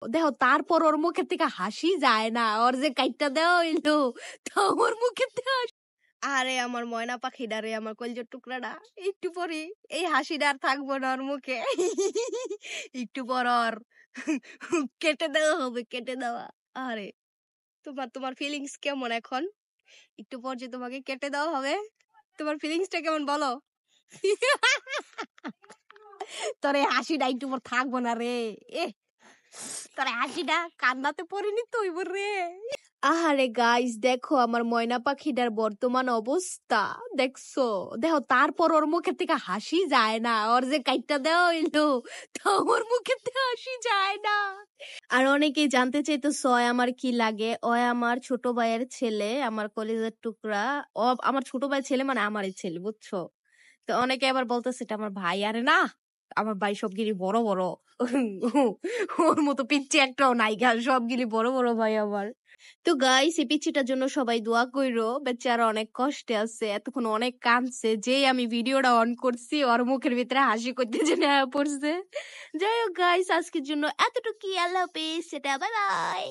দেখো তারপর ওর মুখের থেকে হাসি যায় না, ওর যে কাইটটা দেওয়া হইলো তো ওর মুখের থেকে আরে আমার ময়না পাখিটা রে, আমার কলজের টুকরাটা, একটু পরে এই হাসিটা আর থাকবো না ওর মুখে। একটু পর ওর কেটে দেওয়া হবে, কেটে দেওয়া। আরে তোমার ফিলিংস কেমন এখন? একটু পর যে তোমাকে কেটে দেওয়া হবে, তোমার ফিলিংসটা কেমন বলো? তোর এই হাসিটা একটু পর থাকবো না রে, তোর হাসিটা কান্নাতে পরিণত হইব রে। আহারে গাইস, দেখো আমার ময়না পাখিটার বর্তমান অবস্থা দেখছো, দেখো তারপর ওর মুখের থেকে হাসি যায় না, ওর যে কাইটটা দেওয়া হইলো তো ওর মুখের থেকে হাসি যায় না। আর অনেকেই জানতে চাইতো সয় আমার কি লাগে। ওই আমার ছোট ভাইয়ের ছেলে, আমার কলিজার টুকরা। ও আমার ছোট ভাইয়ের ছেলে, মানে আমারই ছেলে, বুঝছো? তো অনেকে আবার বলতেছে এটা আমার ভাই। আরে না, আমার ভাই সবগিরি বড় বড়, ওর মতো পিচ্ছি একটাও নাই গা, সবগিরি বড় বড় ভাই আমার। তো গাইস, এই পিচ্ছিটার জন্য সবাই দোয়া কইরো, বেচারা অনেক কষ্টে আছে, এতক্ষণ অনেক কাঁদছে। যেই আমি ভিডিওটা অন করছি ওর মুখের ভিতরে হাসি করতে জেনে পড়ছে। যাই হোক গাইস, আজকের জন্য এতটুকু। আল্লাহ হাফেজ, সেটা বাই বাই।